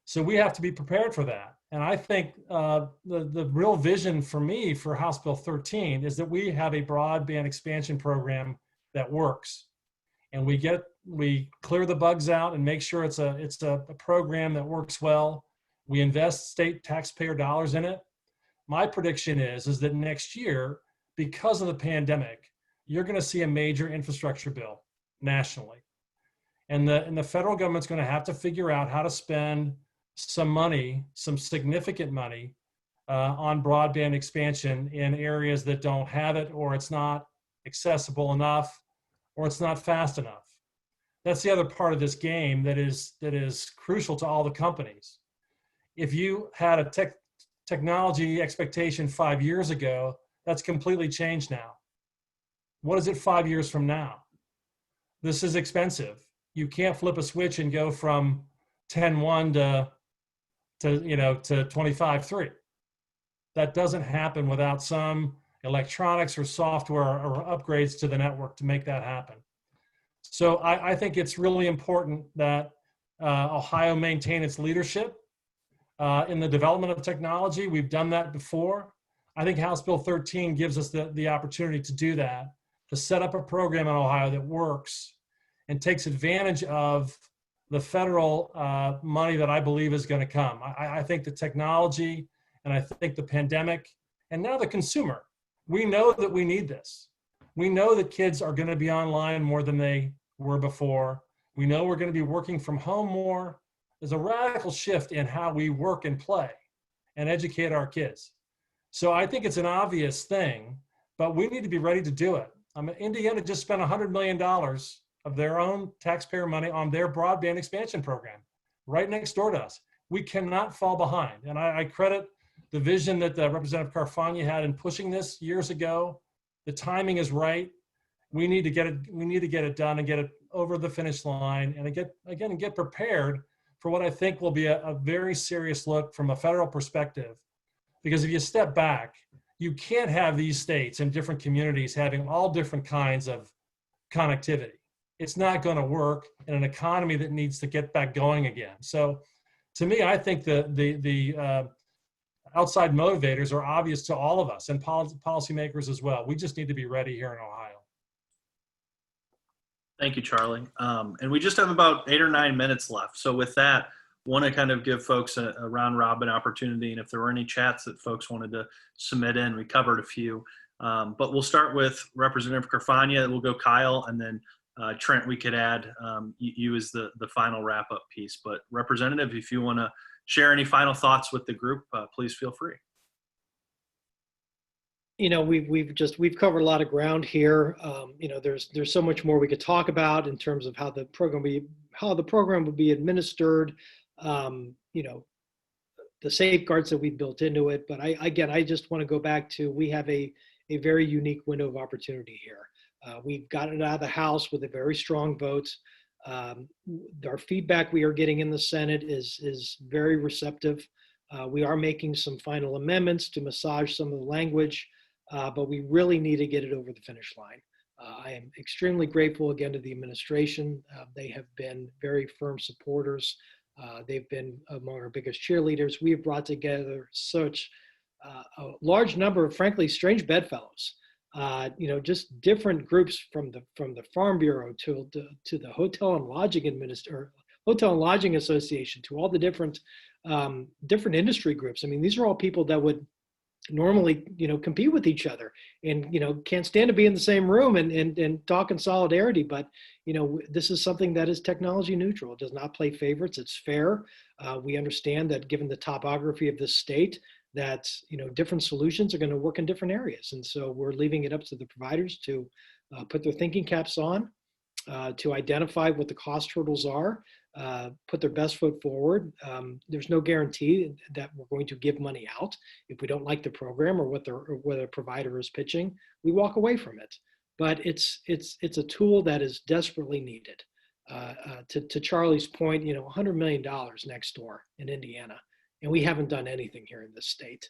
So we have to be prepared for that. And I think the real vision for me for House Bill 13 is that we have a broadband expansion program that works. And we clear the bugs out and make sure it's a program that works well. We invest state taxpayer dollars in it. My prediction is that next year, because of the pandemic, you're going to see a major infrastructure bill nationally. And the federal government's going to have to figure out how to spend some money, some significant money, on broadband expansion in areas that don't have it, or it's not accessible enough, or it's not fast enough. That's the other part of this game that is crucial to all the companies. If you had a technology expectation 5 years ago, that's completely changed now. What is it 5 years from now? This is expensive. You can't flip a switch and go from 10.1 to 25.3. That doesn't happen without some electronics or software or upgrades to the network to make that happen. So I think it's really important that Ohio maintain its leadership in the development of technology. We've done that before. I think House Bill 13 gives us the opportunity to do that, to set up a program in Ohio that works and takes advantage of the federal money that I believe is going to come. I think the technology, and I think the pandemic, and now the consumer, we know that we need this. We know that kids are going to be online more than they were before. We know we're going to be working from home more. There's a radical shift in how we work and play and educate our kids. So I think it's an obvious thing, but we need to be ready to do it. Indiana just spent $100 million of their own taxpayer money on their broadband expansion program right next door to us. We cannot fall behind. And I credit the vision that Representative Carfagna had in pushing this years ago. The timing is right. We need to get it done and get it over the finish line and get prepared for what I think will be a very serious look from a federal perspective. Because if you step back, you can't have these states and different communities having all different kinds of connectivity. It's not going to work in an economy that needs to get back going again. So To me, I think the outside motivators are obvious to all of us and policymakers as well. We just need to be ready here in Ohio. Thank you, Charlie. And we just have about 8 or 9 minutes left. So with that, want to kind of give folks a round robin opportunity. And if there were any chats that folks wanted to submit in, we covered a few. But we'll start with Representative Carfagna. We'll go Kyle, and then Trent, we could add you as the final wrap-up piece. But Representative, if you want to share any final thoughts with the group, please feel free. You know, we've covered a lot of ground here. You know, there's so much more we could talk about in terms of how the program will be administered. You know, the safeguards that we built into it. But I just want to go back to, we have a very unique window of opportunity here. We've gotten it out of the House with a very strong vote. Our feedback we are getting in the Senate is very receptive. We are making some final amendments to massage some of the language, but we really need to get it over the finish line. I am extremely grateful again to the administration. They have been very firm supporters. They've been among our biggest cheerleaders. We have brought together such a large number of, frankly, strange bedfellows. You know, just different groups from the Farm Bureau to the Hotel and Lodging Association, to all the different industry groups. I mean, these are all people that would normally, you know, compete with each other and, you know, can't stand to be in the same room and talk in solidarity. But, you know, this is something that is technology neutral. It does not play favorites. It's fair. We understand that given the topography of this state, that, you know, different solutions are going to work in different areas. And so we're leaving it up to the providers to put their thinking caps on, to identify what the cost hurdles are, put their best foot forward. There's no guarantee that we're going to give money out. If we don't like the program or what the provider is pitching, we walk away from it. But it's a tool that is desperately needed. To Charlie's point, you know, $100 million next door in Indiana, and we haven't done anything here in this state.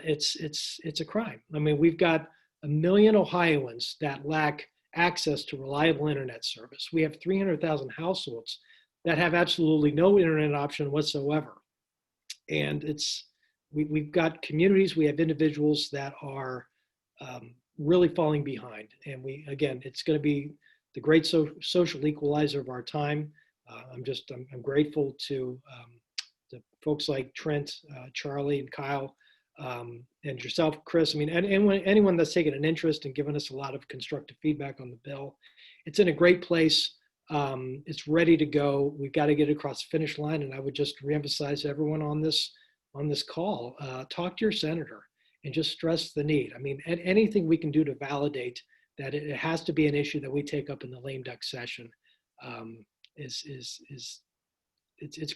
It's a crime. I mean, we've got 1 million Ohioans that lack access to reliable internet service. We have 300,000 households that have absolutely no internet option whatsoever. And we've got communities, we have individuals that are really falling behind. And it's going to be the great social equalizer of our time. I'm grateful to folks like Trent, Charlie, and Kyle, and yourself, Chris. I mean, anyone that's taken an interest and given us a lot of constructive feedback on the bill. It's in a great place. It's ready to go. We've got to get it across the finish line. And I would just reemphasize to everyone on this call, talk to your senator and just stress the need. I mean, anything we can do to validate that it has to be an issue that we take up in the lame duck session it's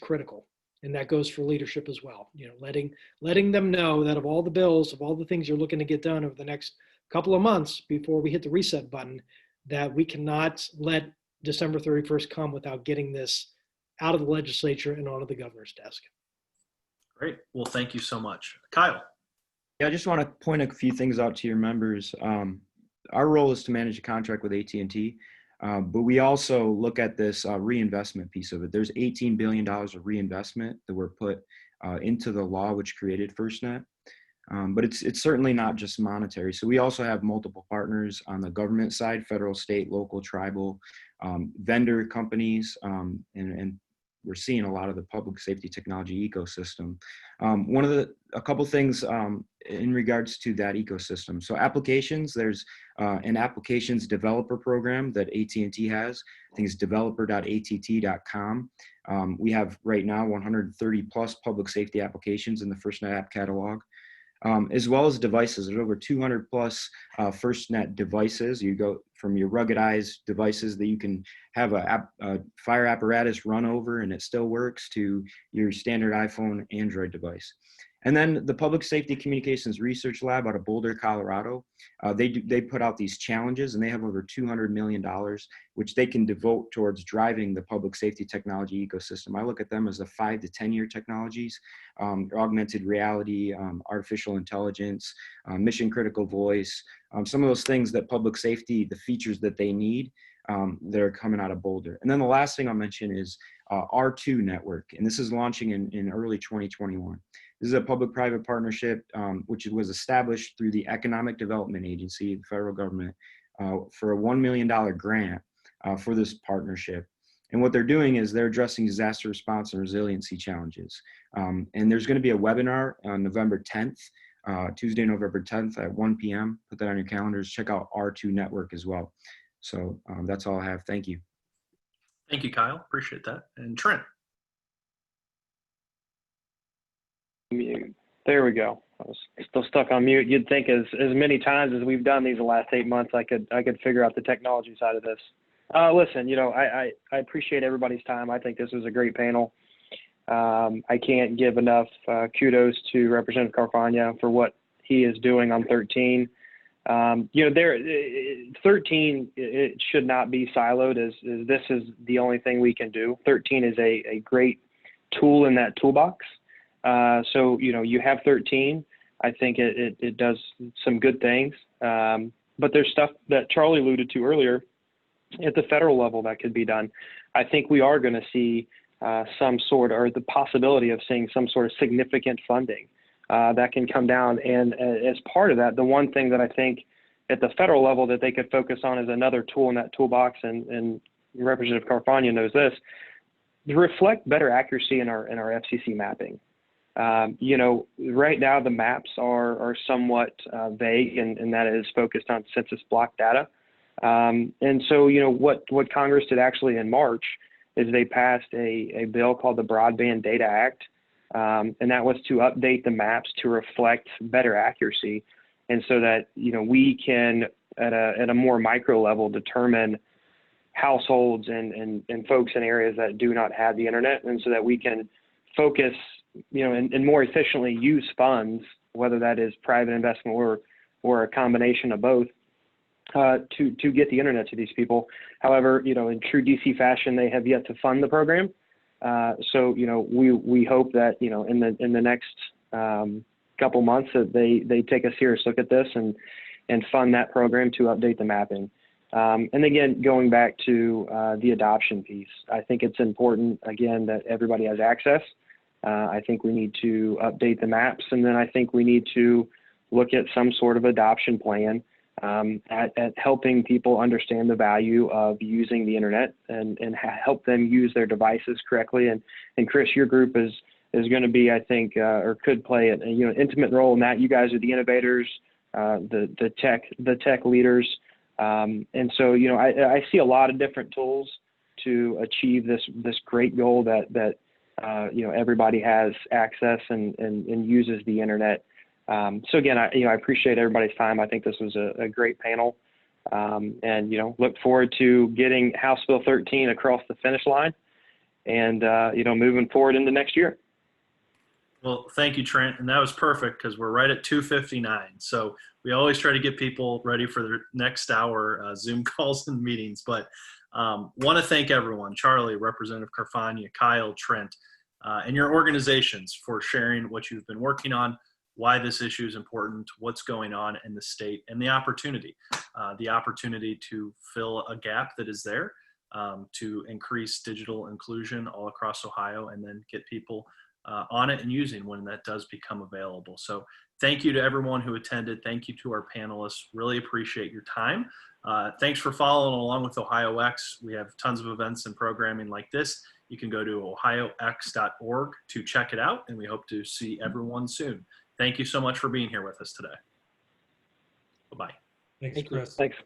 critical. And that goes for leadership as well. You know, letting them know that of all the bills, of all the things you're looking to get done over the next couple of months before we hit the reset button, that we cannot let December 31st come without getting this out of the legislature and onto the governor's desk. Great. Well, thank you so much. Kyle. Yeah, I just want to point a few things out to your members. Our role is to manage a contract with AT&T. But we also look at this reinvestment piece of it. There's $18 billion of reinvestment that were put into the law which created FirstNet. But it's certainly not just monetary. So we also have multiple partners on the government side, federal, state, local, tribal, vendor companies, and we're seeing a lot of the public safety technology ecosystem. A couple things in regards to that ecosystem. So applications, there's an applications developer program that AT&T has. I think it's developer.att.com. We have right now 130 plus public safety applications in the FirstNet app catalog. As well as devices. There's over 200 plus FirstNet devices. You go from your ruggedized devices that you can have a fire apparatus run over and it still works, to your standard iPhone, Android device. And then the Public Safety Communications Research Lab out of Boulder, Colorado, they put out these challenges, and they have over $200 million, which they can devote towards driving the public safety technology ecosystem. I look at them as the 5 to 10 year technologies, augmented reality, artificial intelligence, mission critical voice, some of those things that public safety, the features that they need, that are coming out of Boulder. And then the last thing I'll mention is R2 Network, and this is launching in early 2021. This is a public-private partnership which was established through the Economic Development Agency, the federal government, for a $1 million grant for this partnership. And what they're doing is they're addressing disaster response and resiliency challenges. And there's going to be a webinar on November 10th, Tuesday, November 10th at 1 p.m. Put that on your calendars. Check out R2 Network as well. So that's all I have. Thank you. Thank you, Kyle. Appreciate that. And Trent. Mute. There we go. I was still stuck on mute. You'd think as many times as we've done these the last 8 months, I could figure out the technology side of this. Listen, I appreciate everybody's time. I think this was a great panel. I can't give enough kudos to Representative Carfagna for what he is doing on 13. 13, it should not be siloed as this is the only thing we can do. 13 is a great tool in that toolbox. So, you have 13. I think it does some good things. But there's stuff that Charley alluded to earlier at the federal level that could be done. I think we are going to see some sort, or the possibility of seeing some sort of significant funding that can come down. And as part of that, the one thing that I think at the federal level that they could focus on is another tool in that toolbox, and Representative Carfagna knows this, to reflect better accuracy in our FCC mapping. Right now the maps are somewhat vague, and that is focused on census block data. And so, what Congress did actually in March is they passed a bill called the Broadband Data Act, and that was to update the maps to reflect better accuracy, and so that we can at a more micro level determine households and folks in areas that do not have the internet, and so that we can focus and more efficiently use funds, whether that is private investment or a combination of both, to get the internet to these people. However, in true DC fashion, they have yet to fund the program. So we hope that in the next couple months that they take a serious look at this and fund that program to update the mapping. And again, going back to the adoption piece, I think it's important again that everybody has access. I think we need to update the maps, and then I think we need to look at some sort of adoption plan at helping people understand the value of using the internet and help them use their devices correctly. And Chris, your group is going to be, I think, or could play an intimate role in that. You guys are the innovators, the tech leaders, and so I see a lot of different tools to achieve this great goal that everybody has access and uses the internet. So again, I appreciate everybody's time. I think this was a great panel, and look forward to getting House Bill 13 across the finish line, and moving forward into next year. Well, thank you, Trent, and that was perfect because we're right at 2:59. So we always try to get people ready for their next hour Zoom calls and meetings. But want to thank everyone, Charley, Representative Carfagna, Kyle, Trent, and your organizations for sharing what you've been working on, why this issue is important, what's going on in the state, and the opportunity to fill a gap that is there, to increase digital inclusion all across Ohio, and then get people on it and using when that does become available. So thank you to everyone who attended. Thank you to our panelists. Really appreciate your time. Thanks for following along with OhioX. We have tons of events and programming like this. You can go to ohiox.org to check it out, and we hope to see everyone soon. Thank you so much for being here with us today. Bye-bye. Thanks, Chris. Thanks.